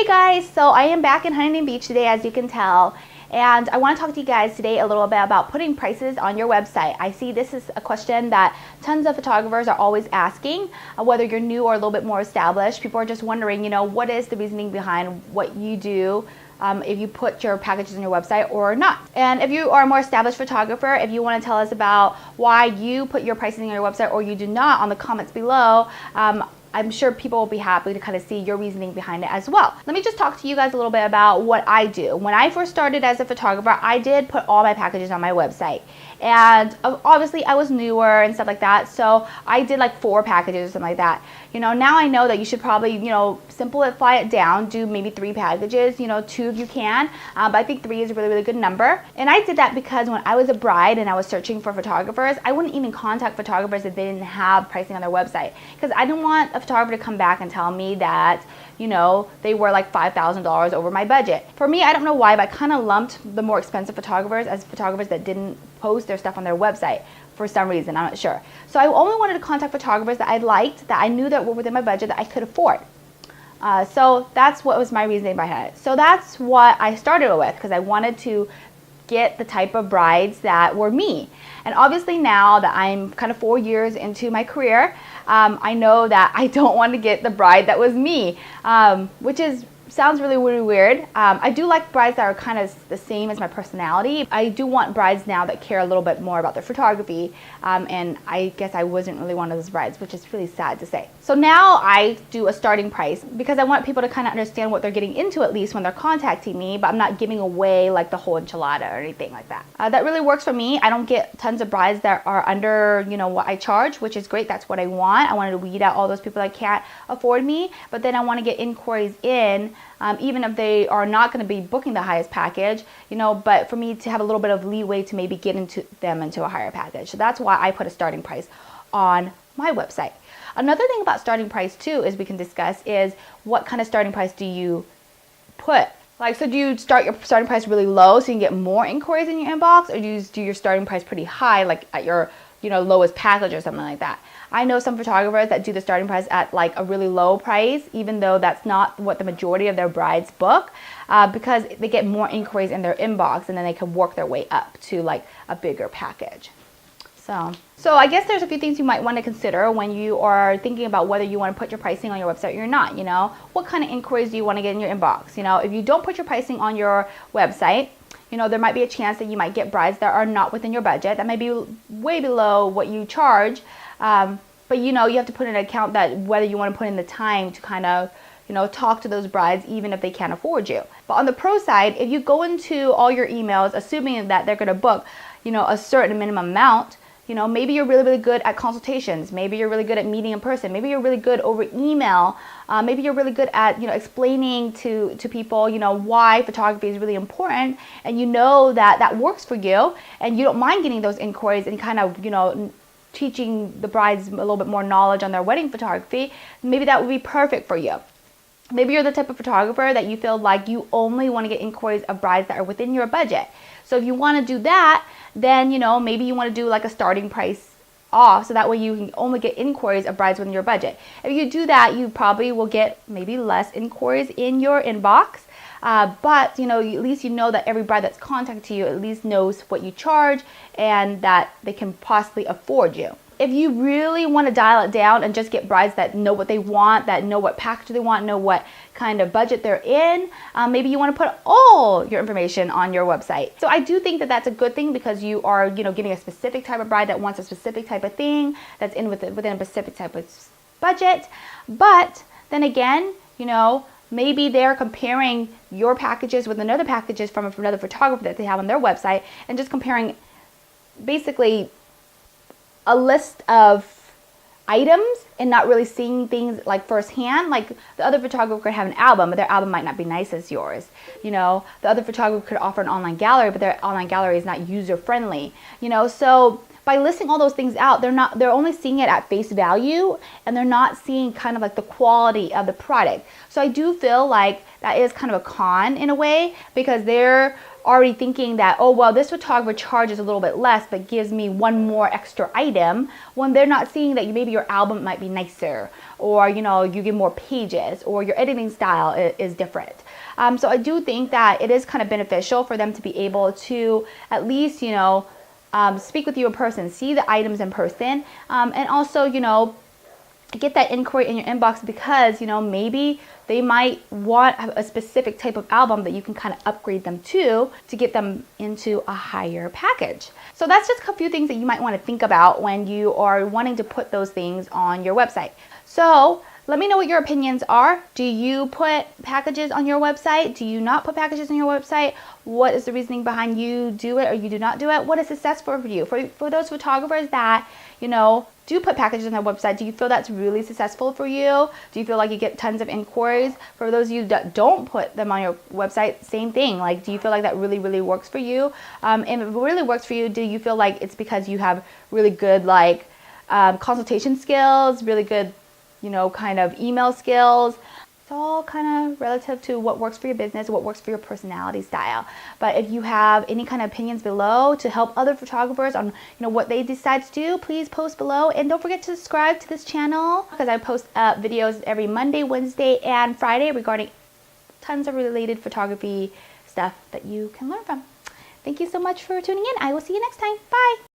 Hey guys, so I am back in Huntington Beach today, as you can tell, and I want to talk to you guys today a little bit about putting prices on your website. I see this is a question that tons of photographers are always asking, whether you're new or a little bit more established. People are just wondering, what is the reasoning behind what you do if you put your packages on your website or not. And if you are a more established photographer, if you want to tell us about why you put your pricing on your website or you do not, on the comments below, I'm sure people will be happy to kind of see your reasoning behind it as well. Let me just talk to you guys a little bit about what I do. When I first started as a photographer, I did put all my packages on my website. And obviously I was newer and stuff like that, so I did like 4 packages or something like that. Now I know that you should probably, simplify it down, do maybe 3 packages, 2 if you can, but I think 3 is a really, really good number. And I did that because when I was a bride and I was searching for photographers, I wouldn't even contact photographers if they didn't have pricing on their website, because I didn't want a photographer to come back and tell me that they were like $5,000 over my budget. For me, I don't know why, but I kind of lumped the more expensive photographers as photographers that didn't post their stuff on their website for some reason. I'm not sure. So I only wanted to contact photographers that I liked, that I knew that were within my budget, that I could afford. So that's what was my reasoning behind it. So that's what I started with, because I wanted to get the type of brides that were me. And obviously now that I'm kind of 4 years into my career, I know that I don't want to get the bride that was me, which sounds really, really weird. I do like brides that are kind of the same as my personality. I do want brides now that care a little bit more about their photography, and I guess I wasn't really one of those brides, which is really sad to say. So now I do a starting price because I want people to kind of understand what they're getting into, at least when they're contacting me, but I'm not giving away like the whole enchilada or anything like that. That really works for me. I don't get tons of brides that are under, what I charge, which is great. That's what I want. I wanted to weed out all those people that can't afford me, but then I want to get inquiries in, even if they are not going to be booking the highest package, but for me to have a little bit of leeway to maybe get them into a higher package. So that's why I put a starting price on my website. Another thing about starting price too is we can discuss is what kind of starting price do you put? Like, so do you start your starting price really low so you can get more inquiries in your inbox, or do you do your starting price pretty high, like at your lowest package or something like that? I know some photographers that do the starting price at like a really low price, even though that's not what the majority of their brides book, because they get more inquiries in their inbox, and then they can work their way up to like a bigger package. So I guess there's a few things you might want to consider when you are thinking about whether you want to put your pricing on your website or not. What kind of inquiries do you want to get in your inbox? If you don't put your pricing on your website, there might be a chance that you might get brides that are not within your budget, that might be way below what you charge. But you have to put in account that whether you want to put in the time to kind of talk to those brides, even if they can't afford you. But on the pro side, if you go into all your emails assuming that they're going to book a certain minimum amount, maybe you're really, really good at consultations. Maybe you're really good at meeting in person. Maybe you're really good over email. Maybe you're really good at, explaining to people, why photography is really important, and that works for you, and you don't mind getting those inquiries and kind of, teaching the brides a little bit more knowledge on their wedding photography. Maybe that would be perfect for you. Maybe you're the type of photographer that you feel like you only want to get inquiries of brides that are within your budget. So if you want to do that, then, maybe you want to do like a starting price off, so that way you can only get inquiries of brides within your budget. If you do that, you probably will get maybe less inquiries in your inbox. But, at least that every bride that's contacting you at least knows what you charge and that they can possibly afford you. If you really want to dial it down and just get brides that know what they want, that know what package they want, know what kind of budget they're in, maybe you want to put all your information on your website. So I do think that that's a good thing, because you are, getting a specific type of bride that wants a specific type of thing, that's within a specific type of budget. But then again, maybe they're comparing your packages with another packages from another photographer that they have on their website, and just comparing basically a list of items and not really seeing things like firsthand. Like, the other photographer could have an album, but their album might not be nice as yours. The other photographer could offer an online gallery, but their online gallery is not user friendly. So by listing all those things out, they're only seeing it at face value, and they're not seeing kind of like the quality of the product. So I do feel like that is kind of a con in a way, because they're already thinking that, oh, well, this photographer charges a little bit less but gives me one more extra item, when they're not seeing that maybe your album might be nicer, or you know, you get more pages, or your editing style is different. So I do think that it is kind of beneficial for them to be able to at least, you know, speak with you in person, see the items in person, and also, you know, get that inquiry in your inbox, because, you know, maybe they might want a specific type of album that you can kind of upgrade them to get them into a higher package. So that's just a few things that you might want to think about when you are wanting to put those things on your website. So let me know what your opinions are. Do you put packages on your website? Do you not put packages on your website? What is the reasoning behind you do it or you do not do it? What is successful for you? For those photographers that, you know, do put packages on their website, do you feel that's really successful for you? Do you feel like you get tons of inquiries? For those of you that don't put them on your website, same thing. Like, do you feel like that really, really works for you? And if it really works for you, do you feel like it's because you have really good, like, consultation skills, really good, you know, kind of email skills? It's all kind of relative to what works for your business, what works for your personality style. But if you have any kind of opinions below to help other photographers on, you know, what they decide to do, please post below. And don't forget to subscribe to this channel, because I post videos every Monday, Wednesday, and Friday regarding tons of related photography stuff that you can learn from. Thank you so much for tuning in. I will see you next time. Bye.